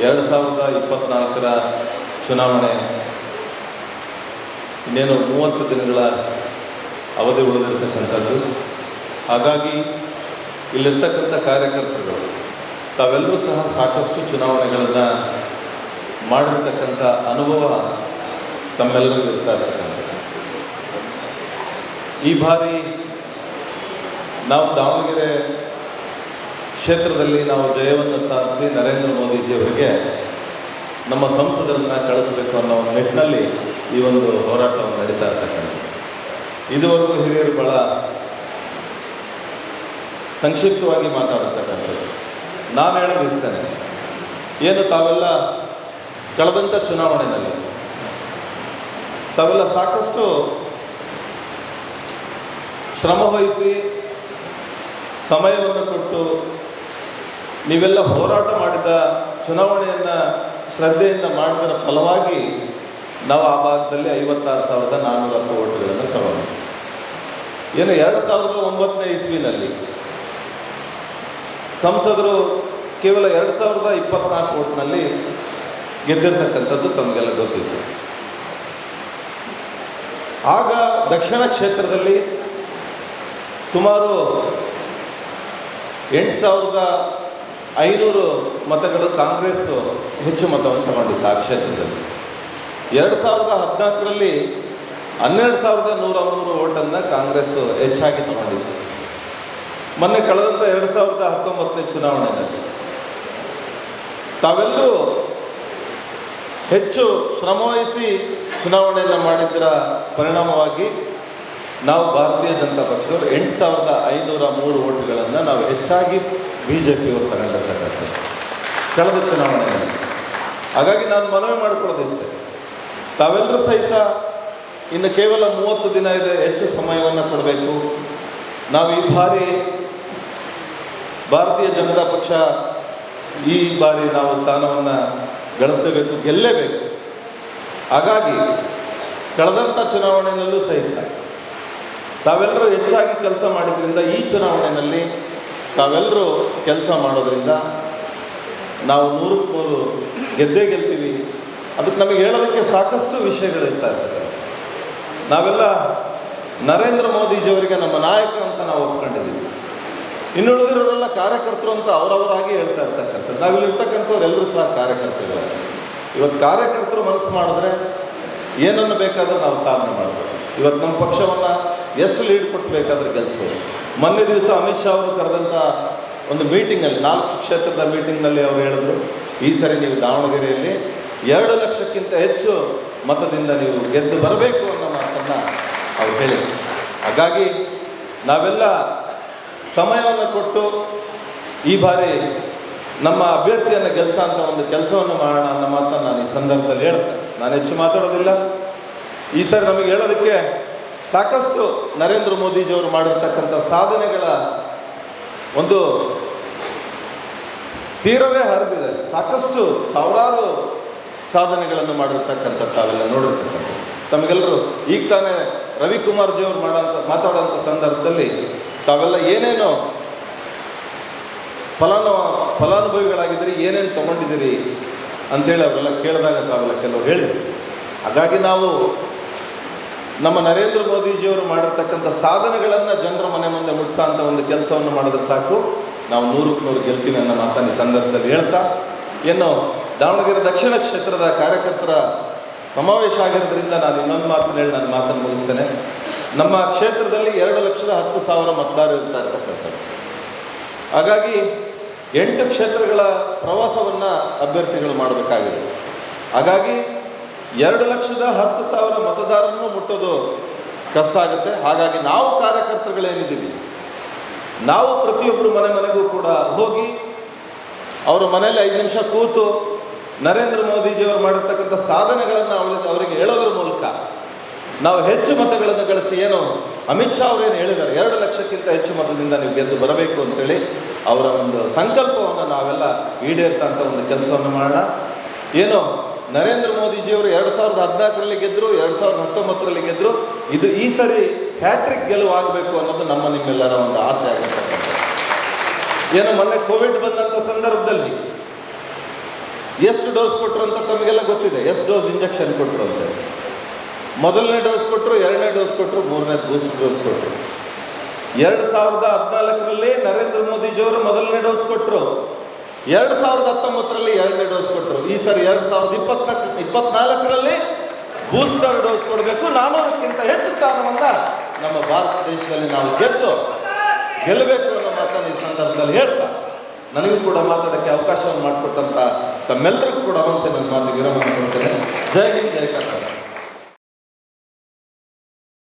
2024ರ ಚುನಾವಣೆ ಇನ್ನೇನು 30 ದಿನಗಳ ಅವಧಿ ಉಳಿದಿರ್ತಕ್ಕಂಥದ್ದು. ಹಾಗಾಗಿ ಇಲ್ಲಿರ್ತಕ್ಕಂಥ ಕಾರ್ಯಕರ್ತರುಗಳು ತಾವೆಲ್ಲರೂ ಸಹ ಸಾಕಷ್ಟು ಚುನಾವಣೆಗಳನ್ನು ಮಾಡಿರ್ತಕ್ಕಂಥ ಅನುಭವ ತಮ್ಮೆಲ್ಲರಿಗೂ ಇರ್ತಾ ಇರ್ತಕ್ಕಂಥದ್ದು. ಈ ಬಾರಿ ನಾವು ದಾವಣಗೆರೆ ಕ್ಷೇತ್ರದಲ್ಲಿ ನಾವು ಜಯವನ್ನು ಸಾಧಿಸಿ ನರೇಂದ್ರ ಮೋದಿಜಿಯವರಿಗೆ ನಮ್ಮ ಸಂಸದರನ್ನು ಕಳಿಸಬೇಕು ಅನ್ನೋ ಒಂದು ನಿಟ್ಟಿನಲ್ಲಿ ಈ ಒಂದು ಹೋರಾಟವನ್ನು ನಡೀತಾ ಇರ್ತಕ್ಕಂಥದ್ದು. ಇದುವರೆಗೂ ಹಿರಿಯರು ಭಾಳ ಸಂಕ್ಷಿಪ್ತವಾಗಿ ಮಾತಾಡಿರ್ತಕ್ಕಂಥದ್ದು. ನಾನು ಹೇಳೋದು ಇಷ್ಟೇ, ಏನು ತಾವೆಲ್ಲ ಕಳೆದಂಥ ಚುನಾವಣೆಯಲ್ಲಿ ತಾವೆಲ್ಲ ಸಾಕಷ್ಟು ಶ್ರಮವಹಿಸಿ ಸಮಯವನ್ನು ಕೊಟ್ಟು ನೀವೆಲ್ಲ ಹೋರಾಟ ಮಾಡಿದ ಚುನಾವಣೆಯನ್ನು ಶ್ರದ್ಧೆಯಿಂದ ಮಾಡಿದರ ಫಲವಾಗಿ ನಾವು ಆ ಭಾಗದಲ್ಲಿ 56,410 ಓಟುಗಳನ್ನು ತಗೊಂಡು ಏನು 2009ನೇ ಇಸ್ವಿನಲ್ಲಿ ಸಂಸದರು ಕೇವಲ 2024 ಓಟ್ನಲ್ಲಿ ಗೆದ್ದಿರ್ತಕ್ಕಂಥದ್ದು ತಮಗೆಲ್ಲ ಗೊತ್ತಿತ್ತು. ಆಗ ದಕ್ಷಿಣ ಕ್ಷೇತ್ರದಲ್ಲಿ ಸುಮಾರು 8,500 ಮತಗಳು ಕಾಂಗ್ರೆಸ್ ಹೆಚ್ಚು ಮತವನ್ನು ತಗೊಂಡಿತ್ತು ಆ ಕ್ಷೇತ್ರದಲ್ಲಿ. 2014ರಲ್ಲಿ 12,103 ಓಟನ್ನು ಕಾಂಗ್ರೆಸ್ ಹೆಚ್ಚಾಗಿ ತಗೊಂಡಿತ್ತು. ಮೊನ್ನೆ ಕಳೆದಂಥ 2019ನೇ ಚುನಾವಣೆಯಲ್ಲಿ ತಾವೆಲ್ಲರೂ ಹೆಚ್ಚು ಶ್ರಮವಹಿಸಿ ಚುನಾವಣೆಯನ್ನು ಮಾಡಿದ್ದರ ಪರಿಣಾಮವಾಗಿ ನಾವು ಭಾರತೀಯ ಜನತಾ ಪಕ್ಷದವರು 8,503 ಓಟುಗಳನ್ನು ನಾವು ಹೆಚ್ಚಾಗಿ BJPಯವರು ತಗೊಂಡಿರ್ತಕ್ಕಂಥದ್ದು ಕಳೆದ ಚುನಾವಣೆಯಲ್ಲಿ. ಹಾಗಾಗಿ ನಾನು ಮನವಿ ಮಾಡಿಕೊಳ್ಳೋದಿಷ್ಟೇ, ತಾವೆಲ್ಲರೂ ಸಹಿತ ಇನ್ನು ಕೇವಲ 30 ದಿನ ಇದೆ, ಹೆಚ್ಚು ಸಮಯವನ್ನು ಕೊಡಬೇಕು. ನಾವು ಈ ಬಾರಿ ಭಾರತೀಯ ಜನತಾ ಪಕ್ಷ ಈ ಬಾರಿ ನಾವು ಸ್ಥಾನವನ್ನು ಗಳಿಸಲೇಬೇಕು, ಗೆಲ್ಲೇಬೇಕು. ಹಾಗಾಗಿ ಕಳೆದಂಥ ಚುನಾವಣೆಯಲ್ಲೂ ಸಹಿತ ತಾವೆಲ್ಲರೂ ಹೆಚ್ಚಾಗಿ ಕೆಲಸ ಮಾಡಿದ್ರಿಂದ ಈ ಚುನಾವಣೆಯಲ್ಲಿ ತಾವೆಲ್ಲರೂ ಕೆಲಸ ಮಾಡೋದ್ರಿಂದ ನಾವು 100ಕ್ಕೆ 100 ಗೆದ್ದೇ ಗೆಲ್ತೀವಿ. ಅದಕ್ಕೆ ನಮಗೆ ಹೇಳೋದಕ್ಕೆ ಸಾಕಷ್ಟು ವಿಷಯಗಳಿರ್ತಾ ಇರ್ತದೆ. ನಾವೆಲ್ಲ ನರೇಂದ್ರ ಮೋದಿಜಿಯವರಿಗೆ ನಮ್ಮ ನಾಯಕ ಅಂತ ನಾವು ಒಪ್ಕೊಂಡಿದ್ದೀವಿ. ಇನ್ನುಳಿದಿರೋರೆಲ್ಲ ಕಾರ್ಯಕರ್ತರು ಅಂತ ಅವರವರಾಗಿ ಹೇಳ್ತಾ ಇರ್ತಕ್ಕಂಥದ್ದು. ನಾವಿಲ್ಲಿರ್ತಕ್ಕಂಥವ್ರು ಎಲ್ಲರೂ ಸಹ ಕಾರ್ಯಕರ್ತರು. ಇವತ್ತು ಕಾರ್ಯಕರ್ತರು ಮನಸ್ಸು ಮಾಡಿದ್ರೆ ಏನನ್ನು ಬೇಕಾದರೂ ನಾವು ಸಾಧನೆ ಮಾಡಬೇಕು. ಇವತ್ತು ನಮ್ಮ ಪಕ್ಷವನ್ನು ಎಷ್ಟು ಲೀಡ್ ಕೊಟ್ಟು ಬೇಕಾದ್ರೆ ಗೆಲ್ಲಿಸ್ಬೋದು. ಮೊನ್ನೆ ದಿವಸ ಅಮಿತ್ ಶಾ ಅವರು ಕರೆದಂಥ ಒಂದು ಮೀಟಿಂಗಲ್ಲಿ 4 ಕ್ಷೇತ್ರದ ಮೀಟಿಂಗ್ನಲ್ಲಿ ಅವರು ಹೇಳಿದ್ರು, ಈ ಸರಿ ನೀವು ದಾವಣಗೆರೆಯಲ್ಲಿ 2 ಲಕ್ಷಕ್ಕಿಂತ ಹೆಚ್ಚು ಮತದಿಂದ ನೀವು ಗೆದ್ದು ಬರಬೇಕು ಅನ್ನೋ ಮಾತನ್ನು ಅವ್ರು ಹೇಳಿದರು. ಹಾಗಾಗಿ ನಾವೆಲ್ಲ ಸಮಯವನ್ನು ಕೊಟ್ಟು ಈ ಬಾರಿ ನಮ್ಮ ಅಭ್ಯರ್ಥಿಯನ್ನು ಗೆಲ್ಲಿಸೋಂಥ ಒಂದು ಕೆಲಸವನ್ನು ಮಾಡೋಣ ಅನ್ನೋ ಮಾತನ್ನು ನಾನು ಈ ಸಂದರ್ಭದಲ್ಲಿ ಹೇಳ್ತೇನೆ. ನಾನು ಹೆಚ್ಚು ಮಾತಾಡೋದಿಲ್ಲ. ಈ ಸರಿ ನಮಗೆ ಹೇಳೋದಕ್ಕೆ ಸಾಕಷ್ಟು ನರೇಂದ್ರ ಮೋದಿಜಿಯವರು ಮಾಡಿರ್ತಕ್ಕಂಥ ಸಾಧನೆಗಳ ಒಂದು ತೀರವೇ ಹರಿದಿದೆ. ಸಾಕಷ್ಟು ಸಾವಿರಾರು ಸಾಧನೆಗಳನ್ನು ಮಾಡಿರ್ತಕ್ಕಂಥ ತಾವೆಲ್ಲ ನೋಡಿರ್ತಕ್ಕಂಥ ತಮಗೆಲ್ಲರೂ ಈಗ ತಾನೇ ರವಿಕುಮಾರ್ಜಿಯವರು ಮಾತಾಡೋಂಥ ಸಂದರ್ಭದಲ್ಲಿ ತಾವೆಲ್ಲ ಏನೇನು ಫಲಾನುಭವಿಗಳಾಗಿದ್ದೀರಿ, ಏನೇನು ತೊಗೊಂಡಿದ್ದೀರಿ ಅಂತೇಳಿ ಅವರೆಲ್ಲ ಕೇಳಿದಾಗ ತಾವೆಲ್ಲ ಕೆಲವರು ಹೇಳಿದರು. ಹಾಗಾಗಿ ನಾವು ನಮ್ಮ ನರೇಂದ್ರ ಮೋದಿಜಿಯವರು ಮಾಡಿರ್ತಕ್ಕಂಥ ಸಾಧನೆಗಳನ್ನು ಜನರ ಮನೆ ಮುಂದೆ ಮುಟ್ಸೋ ಅಂಥ ಒಂದು ಕೆಲಸವನ್ನು ಮಾಡಿದ್ರೆ ಸಾಕು, ನಾವು 100ಕ್ಕೆ 100 ಗೆಲ್ತೀವಿ ಅನ್ನೋ ಮಾತನ್ನು ಈ ಸಂದರ್ಭದಲ್ಲಿ ಹೇಳ್ತಾ, ಏನು ದಾವಣಗೆರೆ ದಕ್ಷಿಣ ಕ್ಷೇತ್ರದ ಕಾರ್ಯಕರ್ತರ ಸಮಾವೇಶ ಆಗಿರೋದ್ರಿಂದ ನಾನು ಇನ್ನೊಂದು ಮಾತನ್ನು ಹೇಳಿ ನನ್ನ ಮಾತನ್ನು ಮುಗಿಸ್ತೇನೆ. ನಮ್ಮ ಕ್ಷೇತ್ರದಲ್ಲಿ 2,10,000 ಮತದಾರರು ಇರ್ತಾ ಇರ್ತಕ್ಕಂಥದ್ದು. ಹಾಗಾಗಿ 8 ಕ್ಷೇತ್ರಗಳ ಪ್ರವಾಸವನ್ನು ಅಭ್ಯರ್ಥಿಗಳು ಮಾಡಬೇಕಾಗಿದೆ. ಹಾಗಾಗಿ 2,10,000 ಮತದಾರರನ್ನು ಮುಟ್ಟೋದು ಕಷ್ಟ ಆಗುತ್ತೆ. ಹಾಗಾಗಿ ನಾವು ಕಾರ್ಯಕರ್ತರುಗಳೇನಿದ್ದೀವಿ, ನಾವು ಪ್ರತಿಯೊಬ್ಬರು ಮನೆಗೂ ಕೂಡ ಹೋಗಿ ಅವರ ಮನೆಯಲ್ಲಿ 5 ನಿಮಿಷ ಕೂತು ನರೇಂದ್ರ ಮೋದಿಜಿಯವರು ಮಾಡಿರ್ತಕ್ಕಂಥ ಸಾಧನೆಗಳನ್ನು ಅವರಿಗೆ ಹೇಳೋದ್ರ ಮೂಲಕ ನಾವು ಹೆಚ್ಚು ಮತಗಳನ್ನು ಗಳಿಸಿ, ಏನು ಅಮಿತ್ ಶಾ ಅವರೇನು ಹೇಳಿದ್ದಾರೆ, 2 ಲಕ್ಷಕ್ಕಿಂತ ಹೆಚ್ಚು ಮತದಿಂದ ನೀವು ಗೆದ್ದು ಬರಬೇಕು ಅಂತೇಳಿ ಅವರ ಒಂದು ಸಂಕಲ್ಪವನ್ನು ನಾವೆಲ್ಲ ಈಡೇರಿಸೋಂಥ ಒಂದು ಕೆಲಸವನ್ನು ಮಾಡೋಣ. ಏನು ನರೇಂದ್ರ ಮೋದಿಜಿಯವರು 2014ರಲ್ಲಿ ಗೆದ್ದರು, 2019ರಲ್ಲಿ ಗೆದ್ದರು. ಇದು ಈ ಸರಿ ಹ್ಯಾಟ್ರಿಕ್ ಗೆಲುವು ಆಗಬೇಕು ಅನ್ನೋದು ನಮ್ಮ ನಿಮ್ಮೆಲ್ಲರ ಒಂದು ಆಸೆ ಆಗಿರ್ತಕ್ಕಂಥ. ಏನು ಮೊನ್ನೆ ಕೋವಿಡ್ ಬಂದಂಥ ಸಂದರ್ಭದಲ್ಲಿ ಎಷ್ಟು ಡೋಸ್ ಕೊಟ್ಟರು ಅಂತ ತಮಗೆಲ್ಲ ಗೊತ್ತಿದೆ. ಎಷ್ಟು ಡೋಸ್ ಇಂಜೆಕ್ಷನ್ ಕೊಟ್ಟರು ಅಂತ. ಮೊದಲನೇ ಡೋಸ್ ಕೊಟ್ಟರು, ಎರಡನೇ ಡೋಸ್ ಕೊಟ್ಟರು, ಮೂರನೇ ಬೂಸ್ಟ್ ಡೋಸ್ ಕೊಟ್ಟರು. 2014ರಲ್ಲಿ ನರೇಂದ್ರ ಮೋದಿಜಿಯವರು ಮೊದಲನೇ ಡೋಸ್ ಕೊಟ್ಟರು. 2019ರಲ್ಲಿ ಎರಡನೇ ಡೋಸ್ ಕೊಟ್ಟರು. ಈ ಸರಿ 2024ರಲ್ಲಿ ಬೂಸ್ಟರ್ ಡೋಸ್ ಕೊಡಬೇಕು. 400ಕ್ಕಿಂತ ಹೆಚ್ಚು ಸ್ಥಾನವನ್ನು ನಮ್ಮ ಭಾರತ ದೇಶದಲ್ಲಿ ನಾವು ಗೆಲ್ಲಬೇಕು ಅನ್ನೋ ಮಾತನ್ನು ಈ ಸಂದರ್ಭದಲ್ಲಿ ಹೇಳ್ತಾ, ನನಗೂ ಕೂಡ ಮಾತಾಡೋಕ್ಕೆ ಅವಕಾಶವನ್ನು ಮಾಡಿಕೊಟ್ಟಂತ ತಮ್ಮೆಲ್ಲರಿಗೂ ಕೂಡ ಒಂದ್ಸಲ ನನ್ನ ಮಾತಿಗೆ ವಿರಾಮ ಕೊಡ್ತೇನೆ. ಜೈ ಹಿಂದ್, ಜೈ ಕರ್ನಾಟಕ.